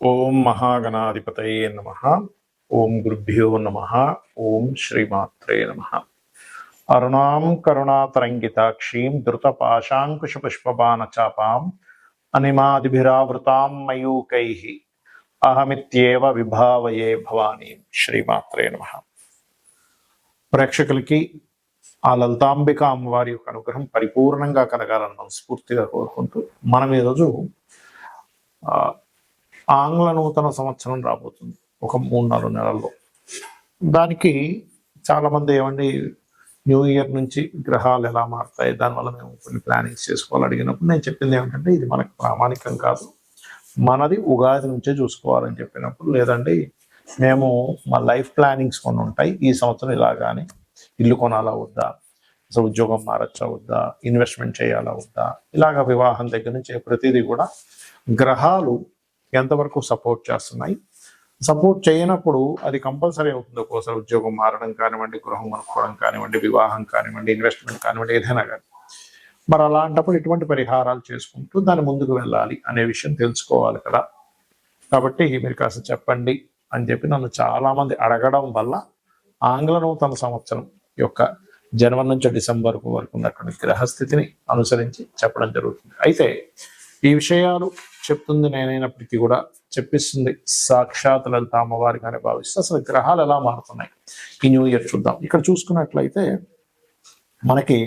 ఓం మహాగణాధిపతయే నమః. ఓం గురుభ్యో నమః. ఓం శ్రీమాత్రే నమః. అరుణాం కరుణాతరంగితాక్షీం ధృతపాశాంకుశపుష్పబాణచాపాం అనిమాదిభిరావృతాం మయూకైః అహమిత్యేవ విభావయే భవానీం. శ్రీమాత్రే నమః. ప్రేక్షకులకి ఆ లలితాంబిక అమ్మవారి యొక్క అనుగ్రహం పరిపూర్ణంగా కలగాలని మనస్ఫూర్తిగా కోరుకుంటూ మనం ఈరోజు ఆంగ్ల నూతన సంవత్సరం రాబోతుంది ఒక 3-4 నెలల్లో. దానికి చాలామంది ఏమండి న్యూ ఇయర్ నుంచి గ్రహాలు ఎలా మారుతాయి, దానివల్ల మేము కొన్ని ప్లానింగ్స్ చేసుకోవాలి అడిగినప్పుడు నేను చెప్పింది ఏమిటంటే ఇది మనకు ప్రామాణికం కాదు, మనది ఉగాది నుంచే చూసుకోవాలని చెప్పినప్పుడు, లేదండి మేము మా లైఫ్ ప్లానింగ్స్ కొన్ని ఉంటాయి, ఈ సంవత్సరం ఇలాగానే ఇల్లు కొనాలా వద్దా, అసలు ఉద్యోగం మారచ్చా వద్దా, ఇన్వెస్ట్మెంట్ చేయాలా వద్దా, ఇలాగ వివాహం దగ్గర నుంచి ప్రతిదీ కూడా గ్రహాలు ఎంతవరకు సపోర్ట్ చేస్తున్నాయి, సపోర్ట్ చేయనప్పుడు అది కంపల్సరీ అవుతుంది. ఒక్కోసారి ఉద్యోగం మారడం కానివ్వండి, గృహం కొనుక్కోవడం కానివ్వండి, వివాహం కానివ్వండి, ఇన్వెస్ట్మెంట్ కానివ్వండి, ఏదైనా కానీ. మరి అలాంటప్పుడు ఇటువంటి పరిహారాలు చేసుకుంటూ దాన్ని ముందుకు వెళ్ళాలి అనే విషయం తెలుసుకోవాలి కదా. కాబట్టి మీరు కాస్త చెప్పండి అని చెప్పి నన్ను చాలామంది అడగడం వల్ల ఆంగ్ల నూతన సంవత్సరం యొక్క జనవరి నుంచి డిసెంబర్ వరకు ఉన్నటువంటి గ్రహస్థితిని అనుసరించి చెప్పడం జరుగుతుంది. అయితే ఈ విషయాలు చెప్తుంది నేనైనప్పటికీ కూడా చెప్పిస్తుంది సాక్షాత్ లలిత అమ్మవారిగానే భావిస్తే అసలు గ్రహాలు ఎలా మారుతున్నాయి ఈ న్యూ ఇయర్ చూద్దాం. ఇక్కడ చూసుకున్నట్లయితే మనకి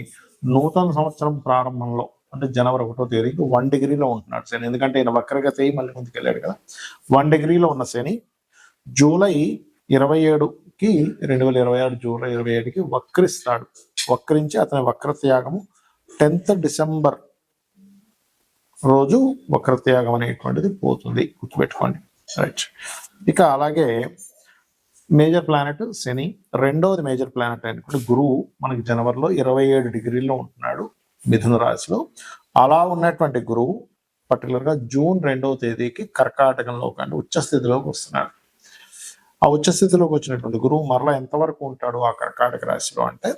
నూతన సంవత్సరం ప్రారంభంలో అంటే జనవరి 1వ తేదీకి 1 డిగ్రీలో ఉంటున్నాడు శని. ఎందుకంటే ఈయన వక్రగతి మళ్ళీ ముందుకు వెళ్ళాడు కదా. 1 డిగ్రీలో ఉన్న శని జూలై 27కి 2026 జూలై 27కి వక్రిస్తాడు. వక్రించి అతని వక్రత్యాగము 10th డిసెంబర్ రోజు వక్రత్యాగం అనేటువంటిది పోతుంది, గుర్తుపెట్టుకోండి. రైట్. ఇక అలాగే మేజర్ ప్లానెట్ శని, రెండవది మేజర్ ప్లానెట్ అయినటువంటి గురువు మనకి జనవరిలో 27 డిగ్రీల్లో ఉంటున్నాడు మిథున రాశిలో. అలా ఉన్నటువంటి గురువు పర్టికులర్గా జూన్ 2వ తేదీకి కర్కాటకంలో కానీ ఉచ్చస్థితిలోకి వస్తున్నాడు. ఆ ఉచ్చస్థితిలోకి వచ్చినటువంటి గురువు మరలా ఎంతవరకు ఉంటాడు ఆ కర్కాటక రాశిలో అంటే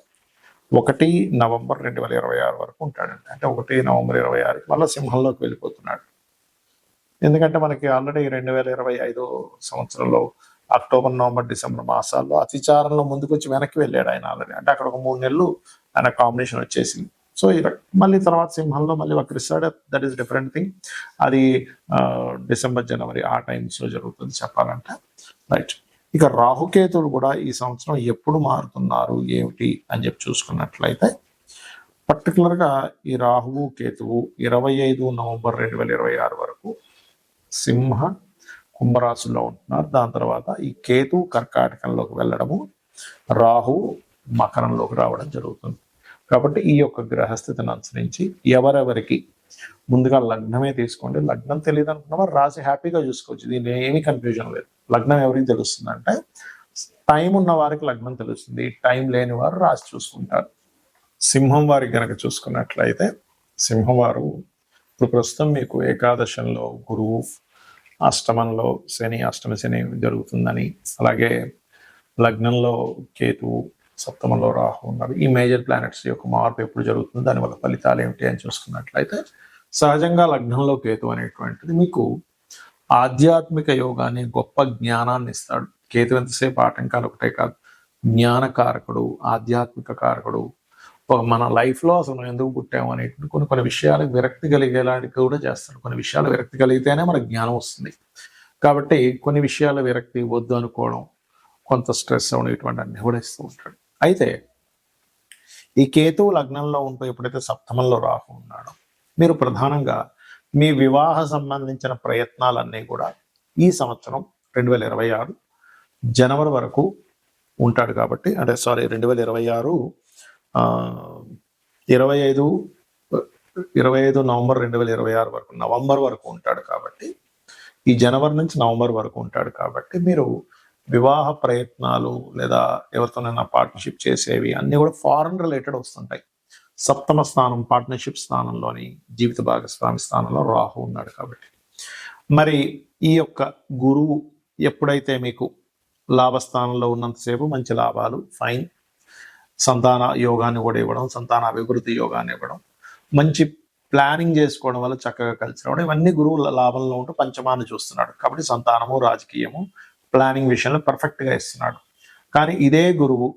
1 నవంబర్ 2026 వరకు ఉంటాడండి. అంటే 1 నవంబర్ 2026కి మళ్ళీ సింహంలోకి వెళ్ళిపోతున్నాడు. ఎందుకంటే మనకి ఆల్రెడీ 2025 సంవత్సరంలో అక్టోబర్, నవంబర్, డిసెంబర్ మాసాల్లో అతిచారంలో ముందుకు వచ్చి వెనక్కి వెళ్ళాడు ఆయన ఆల్రెడీ. అంటే అక్కడ ఒక 3 నెలలు ఆయన కాంబినేషన్ వచ్చేసింది. సో మళ్ళీ తర్వాత సింహంలో మళ్ళీ వక్రిస్తాడు. That is different thing. అది డిసెంబర్, జనవరి ఆ టైమ్స్లో జరుగుతుంది చెప్పాలంటే. రైట్. ఇక రాహుకేతువులు కూడా ఈ సంవత్సరం ఎప్పుడు మారుతున్నారు ఏమిటి అని చెప్పి చూసుకున్నట్లయితే పర్టికులర్గా ఈ రాహువు కేతువు 25 నవంబర్ 2026 వరకు సింహ కుంభరాశుల్లో ఉంటున్నారు. దాని తర్వాత ఈ కేతు కర్కాటకంలోకి వెళ్ళడము, రాహు మకరంలోకి రావడం జరుగుతుంది. కాబట్టి ఈ యొక్క గ్రహస్థితిని అనుసరించి ఎవరెవరికి ముందుగా లగ్నమే తీసుకోండి. లగ్నం తెలియదు అనుకున్న వారు రాసి హ్యాపీగా చూసుకోవచ్చు, దీనిలో ఏమీ కన్ఫ్యూజన్ లేదు. లగ్నం ఎవరికి తెలుస్తుంది అంటే టైం ఉన్న వారికి లగ్నం తెలుస్తుంది, టైం లేని వారు రాసి చూసుకుంటారు. సింహం వారికి గనక చూసుకున్నట్లయితే సింహం వారు ఇప్పుడు ప్రస్తుతం మీకు ఏకాదశంలో గురువు, అష్టమంలో శని, అష్టమ శని జరుగుతుందని, అలాగే లగ్నంలో కేతువు, సప్తమంలో రాహు ఉన్నారు. ఈ మేజర్ ప్లానెట్స్ యొక్క మార్పు ఎప్పుడు జరుగుతుంది, దానివల్ల ఫలితాలు ఏమిటి అని చూసుకున్నట్లయితే సహజంగా లగ్నంలో కేతు అనేటువంటిది మీకు ఆధ్యాత్మిక యోగాన్ని, గొప్ప జ్ఞానాన్ని ఇస్తాడు. కేతు ఎంతసేపు ఆటంకాలు ఒకటే కాదు, జ్ఞానకారకుడు, ఆధ్యాత్మిక కారకుడు. మన లైఫ్లో అసలు మనం ఎందుకు పుట్టాము అనేటువంటి కొన్ని విషయాలకు విరక్తి కలిగేలాంటివి కూడా చేస్తాడు. కొన్ని విషయాలు విరక్తి కలిగితేనే మనకు జ్ఞానం వస్తుంది. కాబట్టి కొన్ని విషయాల విరక్తి వద్దు అనుకోవడం, కొంత స్ట్రెస్ అవ్వడం, ఇటువంటి అన్ని కూడా ఇస్తూ ఉంటాడు. అయితే ఈ కేతువు లగ్నంలో ఉంటూ ఎప్పుడైతే సప్తమంలో రాహు ఉన్నాడో మీరు ప్రధానంగా మీ వివాహ సంబంధించిన ప్రయత్నాలన్నీ కూడా ఈ సంవత్సరం 2026 జనవరి వరకు ఉంటాడు కాబట్టి, అంటే 2026 25 నవంబర్ 2026 వరకు, నవంబర్ వరకు ఉంటాడు కాబట్టి, ఈ జనవరి నుంచి నవంబర్ వరకు ఉంటాడు కాబట్టి మీరు వివాహ ప్రయత్నాలు లేదా ఎవరితోనైనా పార్ట్నర్షిప్ చేసేవి అన్నీ కూడా ఫారెన్ రిలేటెడ్ వస్తుంటాయి. సప్తమ స్థానం పార్ట్నర్షిప్ స్థానంలోని జీవిత భాగస్వామి స్థానంలో రాహు ఉన్నాడు కాబట్టి. మరి ఈ యొక్క గురువు ఎప్పుడైతే మీకు లాభస్థానంలో ఉన్నంతసేపు మంచి లాభాలు, ఫైన్, సంతాన యోగాన్ని కూడా ఇవ్వడం, సంతాన అభివృద్ధి యోగాన్ని ఇవ్వడం, మంచి ప్లానింగ్ చేసుకోవడం వల్ల చక్కగా కలిసి రావడం, ఇవన్నీ గురువు లాభంలో ఉంటూ పంచమాన్ని చూస్తున్నాడు. కాబట్టి సంతానము, రాజకీయము, ప్లానింగ్ విషయంలో పర్ఫెక్ట్గా ఇస్తున్నాడు. కానీ ఇదే గురువు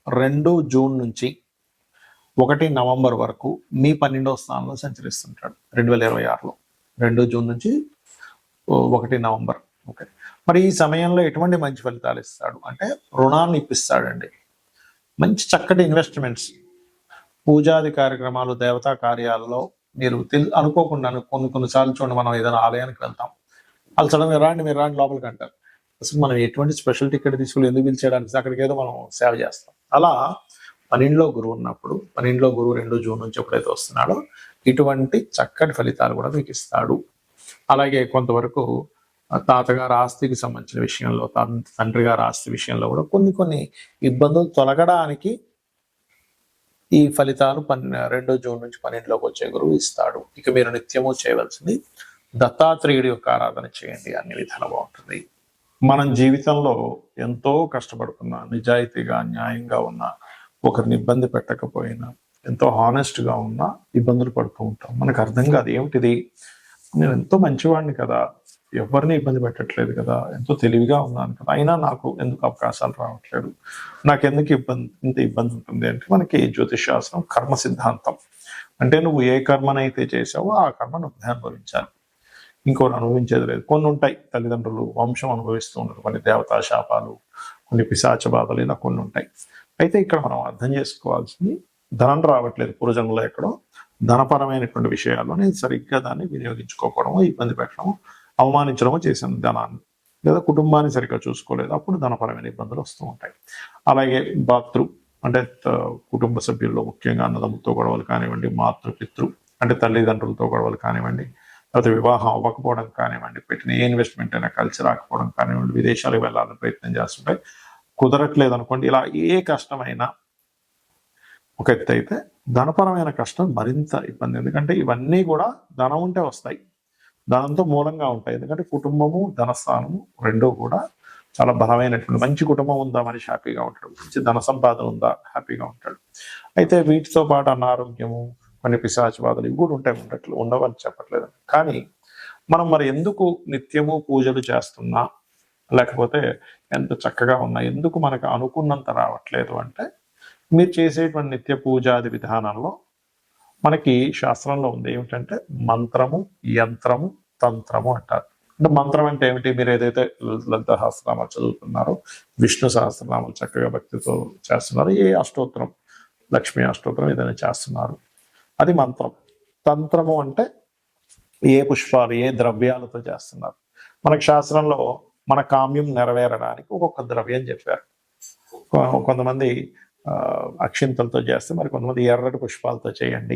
2 జూన్ నుంచి 1 నవంబర్ వరకు మీ 12వ స్థానంలో సంచరిస్తుంటాడు 2026లో. 2 జూన్ నుంచి 1 నవంబర్. ఓకే, మరి ఈ సమయంలో ఎటువంటి మంచి ఫలితాలు ఇస్తాడు అంటే రుణాన్ని ఇప్పిస్తాడండి. మంచి చక్కటి ఇన్వెస్ట్మెంట్స్, పూజాది కార్యక్రమాలు, దేవతా కార్యాలలో మీరు అనుకోకుండా కొన్నిసార్లు చూడండి, మనం ఏదైనా ఆలయానికి వెళ్తాం, వాళ్ళు సడన్గా మీరు రాండి లోపలికి అంటారు. అసలు మనం ఎటువంటి స్పెషల్ టికెట్ తీసుకుని ఎందుకు పిలిచేయడానికి, అక్కడికి ఏదో మనం సేవ చేస్తాం. అలా 12లో గురువు ఉన్నప్పుడు, 12లో గురువు 2 జూన్ నుంచి ఎప్పుడైతే వస్తున్నాడో ఇటువంటి చక్కటి ఫలితాలు కూడా మీకు ఇస్తాడు. అలాగే కొంతవరకు తాతగారు ఆస్తికి సంబంధించిన విషయంలో, తండ్రి గారి ఆస్తి విషయంలో కూడా కొన్ని ఇబ్బందులు తొలగడానికి ఈ ఫలితాలు 2 జూన్ నుంచి 12లోకి వచ్చే గురువు ఇస్తాడు. ఇక మీరు నిత్యము చేయవలసింది దత్తాత్రేయుడి యొక్క ఆరాధన చేయండి, అన్ని విధాలు బాగుంటుంది. మనం జీవితంలో ఎంతో కష్టపడుతున్నా, నిజాయితీగా న్యాయంగా ఉన్నా, ఒకరిని ఇబ్బంది పెట్టకపోయినా, ఎంతో హానెస్ట్గా ఉన్నా ఇబ్బందులు పడుతూ ఉంటాం. మనకు అర్థం కాదు ఏమిటిది, నేను ఎంతో మంచివాడిని కదా, ఎవరిని ఇబ్బంది పెట్టట్లేదు కదా, ఎంతో తెలివిగా ఉన్నాను కదా, అయినా నాకు ఎందుకు అవకాశాలు రావట్లేదు, నాకెందుకు ఇంత ఇబ్బంది ఉంటుంది అంటే మనకి జ్యోతిష్ శాస్త్రం కర్మ సిద్ధాంతం. అంటే నువ్వు ఏ కర్మనైతే చేసావో ఆ కర్మ నువ్వు అనుభవించాలి, ఇంకోటి అనుభవించేది లేదు. కొన్ని ఉంటాయి, తల్లిదండ్రులు వంశం అనుభవిస్తూ ఉంటారు, కొన్ని దేవతా శాపాలు, కొన్ని పిశాచ బాధలు, ఇలా కొన్ని ఉంటాయి. అయితే ఇక్కడ మనం అర్థం చేసుకోవాల్సింది, ధనం రావట్లేదు పూర్వజన్మలో ఎక్కడో ధనపరమైనటువంటి విషయాల్లో నేను సరిగ్గా దాన్ని వినియోగించుకోకపోవడము, ఇబ్బంది పెట్టడము, అవమానించడము చేశాను ధనాన్ని, లేదా కుటుంబాన్ని సరిగ్గా చూసుకోలేదు, అప్పుడు ధనపరమైన ఇబ్బందులు వస్తూ ఉంటాయి. అలాగే అంటే కుటుంబ సభ్యుల్లో ముఖ్యంగా అన్నదమ్ములతో గొడవలు కానివ్వండి, మాతృపితృ అంటే తల్లిదండ్రులతో గొడవలు కానివ్వండి, లేకపోతే వివాహం అవ్వకపోవడం కానివ్వండి, పెట్టిన ఏ ఇన్వెస్ట్మెంట్ అయినా కలిసి రాకపోవడం కానివ్వండి, విదేశాలకు వెళ్ళాలని ప్రయత్నం చేస్తుంటే కుదరట్లేదు అనుకోండి, ఇలా ఏ కష్టమైనా ఒక ఎత్తు అయితే ధనపరమైన కష్టం మరింత ఇబ్బంది. ఎందుకంటే ఇవన్నీ కూడా ధనం ఉంటే వస్తాయి, ధనంతో మూలంగా ఉంటాయి. ఎందుకంటే కుటుంబము, ధనస్థానము రెండూ కూడా చాలా బలమైనటువంటి, మంచి కుటుంబం ఉందా మనిషి హ్యాపీగా ఉంటాడు, మంచి ధన సంపాదన ఉందా హ్యాపీగా ఉంటాడు. అయితే వీటితో పాటు అనారోగ్యము, కొన్ని పిశాచ బాధలు ఇవి కూడా ఉండవని చెప్పట్లేదు. కానీ మనం మరి ఎందుకు నిత్యము పూజలు చేస్తున్నా, లేకపోతే ఎంత చక్కగా ఉన్నా ఎందుకు మనకు అనుకున్నంత రావట్లేదు అంటే, మీరు చేసేటువంటి నిత్య పూజాది విధానంలో మనకి శాస్త్రంలో ఉంది ఏమిటంటే మంత్రము, యంత్రము, తంత్రము అంటారు. అంటే మంత్రం అంటే ఏమిటి, మీరు ఏదైతే లలిత సహస్రనామాలు చదువుతున్నారో, విష్ణు సహస్రనామాలు చక్కగా భక్తితో చేస్తున్నారు, ఏ అష్టోత్తరం, లక్ష్మీ అష్టోత్తరం ఏదైనా చేస్తున్నారు, అది మంత్రం. తంత్రము అంటే ఏ పుష్పాలు, ఏ ద్రవ్యాలతో చేస్తున్నారు. మనకు శాస్త్రంలో మన కామ్యం నెరవేరడానికి ఒక్కొక్క ద్రవ్యం చెప్పారు. కొంతమంది అక్షింతలతో చేస్తే, మరి కొంతమంది ఎర్రటి పుష్పాలతో చేయండి,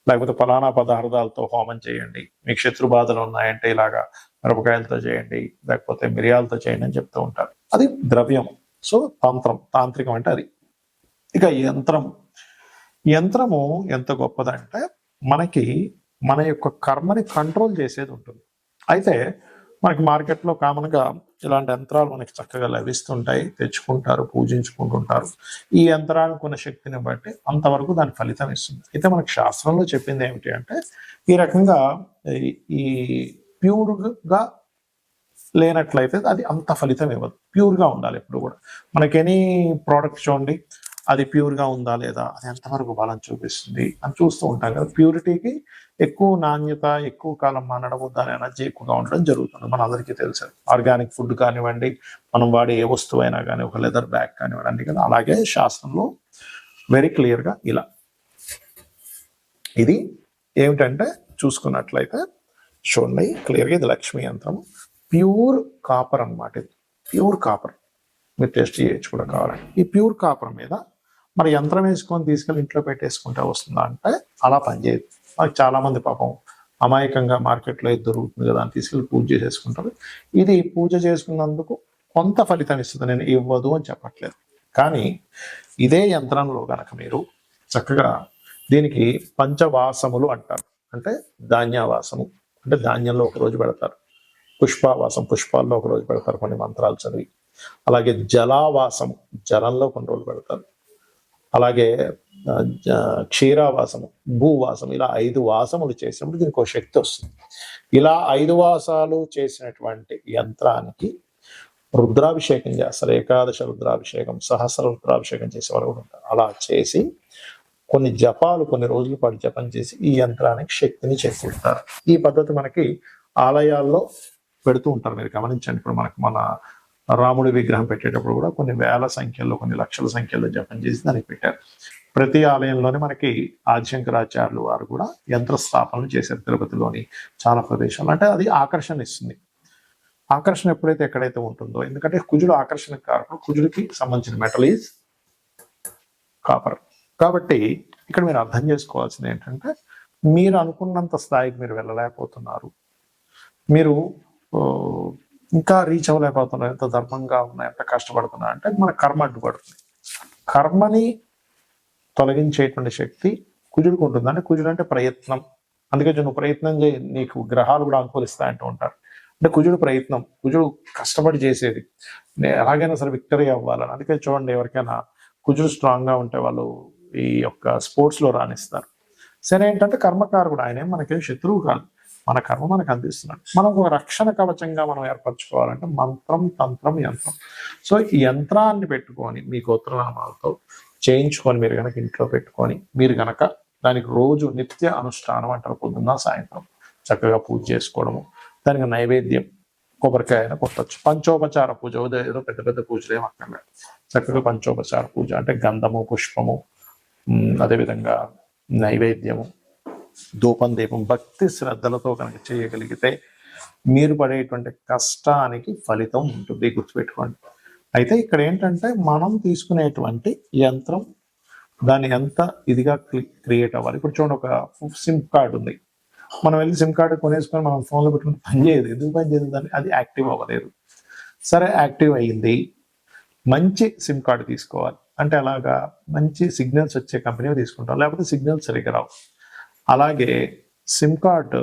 లేకపోతే ఫలానా పదార్థాలతో హోమం చేయండి, మీకు శత్రు బాధలు ఉన్నాయంటే ఇలాగా మిరపకాయలతో చేయండి, లేకపోతే మిరియాలతో చేయండి అని చెప్తూ ఉంటారు. అది ద్రవ్యం. సో తాంత్రికం అంటే అది. ఇక యంత్రము ఎంత గొప్పదంటే మనకి మన యొక్క కర్మని కంట్రోల్ చేసేది ఉంటుంది. అయితే మనకి మార్కెట్లో కామన్గా ఇలాంటి యంత్రాలు మనకి చక్కగా లభిస్తుంటాయి, తెచ్చుకుంటారు, పూజించుకుంటుంటారు. ఈ యంత్రానికి ఉన్న శక్తిని బట్టి అంతవరకు దాని ఫలితం ఇస్తుంది. అయితే మనకి శాస్త్రంలో చెప్పింది ఏమిటి అంటే, ఈ రకంగా ఈ ప్యూర్గా లేనట్లయితే అది అంత ఫలితం ఇవ్వదు. ప్యూర్గా ఉండాలి ఎప్పుడు కూడా. మనకి ఎనీ ప్రోడక్ట్ చూడండి, అది ప్యూర్గా ఉందా లేదా, అది ఎంతవరకు బలం చూపిస్తుంది అని చూస్తూ ఉంటాం కదా. ప్యూరిటీకి ఎక్కువ నాణ్యత, ఎక్కువ కాలం మనడము, దాని ఎనర్జీ ఎక్కువగా ఉండడం జరుగుతుంది. మన అందరికీ తెలుసు. ఆర్గానిక్ ఫుడ్ కానివ్వండి, మనం వాడే ఏ వస్తువు అయినా కానీ, ఒక లెదర్ బ్యాగ్ కానివ్వండి కదా. అలాగే శాస్త్రంలో వెరీ క్లియర్గా ఇలా ఇది ఏమిటంటే చూసుకున్నట్లయితే చూడండి క్లియర్గా, ఇది లక్ష్మీ యంత్రము, ప్యూర్ కాపర్ అనమాట. ఇది ప్యూర్ కాపర్, మీరు టెస్ట్ చేయొచ్చు కూడా కావాలంటే. ఈ ప్యూర్ కాపర్ మీద మరి యంత్రం వేసుకొని తీసుకెళ్ళి ఇంట్లో పెట్టేసుకుంటే వస్తుందా అంటే అలా పనిచేయదు. మనకి చాలా మంది పాపం అమాయకంగా మార్కెట్లో ఇది దొరుకుతుంది కదా అని తీసుకెళ్ళి పూజ చేసేసుకుంటారు. ఇది పూజ చేసుకున్నందుకు కొంత ఫలితం ఇస్తుంది, నేను ఇవ్వదు అని చెప్పట్లేదు. కానీ ఇదే యంత్రంలో కనుక మీరు చక్కగా దీనికి పంచవాసములు అంటారు. అంటే ధాన్యవాసము అంటే ధాన్యంలో ఒకరోజు పెడతారు, పుష్పవాసం పుష్పాల్లో ఒకరోజు పెడతారు కొన్ని మంత్రాలు చదివి, అలాగే జలావాసం జలంలో కొన్ని రోజులు పెడతారు, అలాగే క్షీరావాసము, భూవాసం, ఇలా 5 వాసములు చేసినప్పుడు దీనికి ఒక శక్తి వస్తుంది. ఇలా 5 వాసాలు చేసినటువంటి యంత్రానికి రుద్రాభిషేకం చేస్తారు. ఏకాదశ రుద్రాభిషేకం, సహస్ర రుద్రాభిషేకం చేసేవారు కూడా ఉంటారు. అలా చేసి కొన్ని జపాలు, కొన్ని రోజుల పాటు జపం చేసి ఈ యంత్రానికి శక్తిని చేకూరుతారు. ఈ పద్ధతి మనకి ఆలయాల్లో పెడుతూ ఉంటారు. మీరు గమనించండి. ఇప్పుడు మన రాముడి విగ్రహం పెట్టేటప్పుడు కూడా కొన్ని వేల సంఖ్యలో, కొన్ని లక్షల సంఖ్యలో జపం చేసి దానికి పెట్టారు. ప్రతి ఆలయంలోనే మనకి ఆదిశంకరాచార్యులు వారు కూడా యంత్ర స్థాపనలు చేశారు. తిరుపతిలోని చాలా ప్రదేశాలు. అంటే అది ఆకర్షణ ఇస్తుంది. ఆకర్షణ ఎప్పుడైతే ఎక్కడైతే ఉంటుందో, ఎందుకంటే కుజుడు ఆకర్షణకు కారణం, కుజుడికి సంబంధించిన మెటల్ ఈజ్ కాపర్. కాబట్టి ఇక్కడ మీరు అర్థం చేసుకోవాల్సింది ఏంటంటే, మీరు అనుకున్నంత స్థాయికి మీరు వెళ్ళలేకపోతున్నారు, మీరు ఇంకా రీచ్ అవ్వలేకపోతున్నారు, ఎంత ధర్మంగా ఉన్నా, ఎంత కష్టపడుతున్నా అంటే మన కర్మ అడ్డుపడుతుంది. కర్మని తొలగించేటువంటి శక్తి కుజుడికి ఉంటుంది. అంటే కుజుడు అంటే ప్రయత్నం. అందుకే నువ్వు ప్రయత్నం చేయి, నీకు గ్రహాలు కూడా అనుకూలిస్తాయంటూ ఉంటారు. అంటే కుజుడు ప్రయత్నం, కుజుడు కష్టపడి చేసేది, ఎలాగైనా సరే విక్టరీ అవ్వాలని. అందుకే చూడండి, ఎవరికైనా కుజుడు స్ట్రాంగ్గా ఉంటే వాళ్ళు ఈ యొక్క స్పోర్ట్స్లో రాణిస్తారు. సరే, ఏంటంటే కర్మకారకుడు, ఆయన మనకేం శత్రువు కాదు, మన కర్మ మనకు అందిస్తున్నాడు. మనం ఒక రక్షణ కవచంగా మనం ఏర్పరచుకోవాలంటే మంత్రం, తంత్రం, యంత్రం. సో ఈ యంత్రాన్ని పెట్టుకొని మీ గోత్రనామాలతో చేయించుకొని మీరు కనుక ఇంట్లో పెట్టుకొని మీరు కనుక దానికి రోజు నిత్య అనుష్ఠానం అంటారు, పొద్దున్న సాయంత్రం చక్కగా పూజ చేసుకోవడము, దానికి నైవేద్యం కొబ్బరికాయను కొట్టచ్చు. పంచోపచార పూజ, ఏదో పెద్ద పెద్ద పూజలు ఏం అక్కర్లేదు. చక్కగా పంచోపచార పూజ అంటే గంధము, పుష్పము, అదేవిధంగా నైవేద్యము, ధూపం, దీపం, భక్తి శ్రద్ధలతో కనుక చేయగలిగితే మీరు పడేటువంటి కష్టానికి ఫలితం ఉంటుంది, గుర్తుపెట్టుకోండి. అయితే ఇక్కడ ఏంటంటే మనం తీసుకునేటువంటి యంత్రం దాన్ని ఎంత ఇదిగా క్రియేట్ అవ్వాలి. ఇప్పుడు చూడండి, ఒక సిమ్ కార్డు ఉంది, మనం వెళ్ళి సిమ్ కార్డు కొనేసుకొని మనం ఫోన్లో పెట్టుకుంటే పని చేయదు. ఎందుకు పని చేయదు? దాన్ని అది యాక్టివ్ అవ్వలేదు. సరే, యాక్టివ్ అయ్యింది, మంచి సిమ్ కార్డు తీసుకోవాలి. అంటే అలాగా మంచి సిగ్నల్స్ వచ్చే కంపెనీ తీసుకుంటాం, లేకపోతే సిగ్నల్స్ సరిగ్గా రావు. అలాగే సిమ్ కార్డు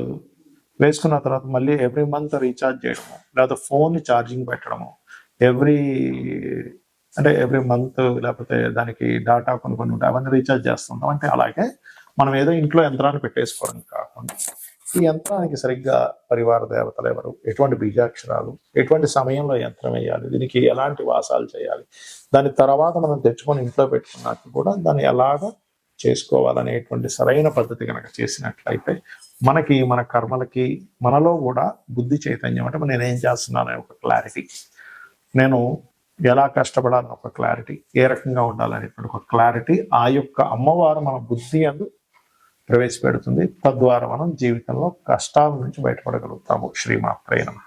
వేసుకున్న తర్వాత మళ్ళీ ఎవ్రీ మంత్ రీఛార్జ్ చేయడము, లేకపోతే ఫోన్ ఛార్జింగ్ పెట్టడము, ఎవ్రీ మంత్, లేకపోతే దానికి డాటా కొన్ని ఉంటాయి, అవన్నీ రీఛార్జ్ చేస్తుంటాం. అంటే అలాగే మనం ఏదో ఇంట్లో యంత్రాన్ని పెట్టేసుకోవడం కాకుండా ఈ యంత్రానికి సరిగ్గా పరివార దేవతలు ఎవరు, ఎటువంటి బీజాక్షరాలు, ఎటువంటి సమయంలో యంత్రం వేయాలి, దీనికి ఎలాంటి వాసాలు చేయాలి, దాని తర్వాత మనం తెచ్చుకొని ఇంట్లో పెట్టుకున్నాక కూడా దాన్ని ఎలాగ చేసుకోవాలనేటువంటి సరైన పద్ధతి కనుక చేసినట్లయితే మనకి, మన కర్మలకి, మనలో కూడా బుద్ధి చైతన్యం, అంటే నేనేం చేస్తున్నాననే ఒక క్లారిటీ, నేను ఎలా కష్టపడాలని ఒక క్లారిటీ, ఏ రకంగా ఉండాలనేటువంటి ఒక క్లారిటీ ఆ యొక్క అమ్మవారు మన బుద్ధి అందు ప్రవేశపెడుతుంది. తద్వారా మనం జీవితంలో కష్టాల నుంచి బయటపడగలుగుతాము. శ్రీమాత్రే నమః.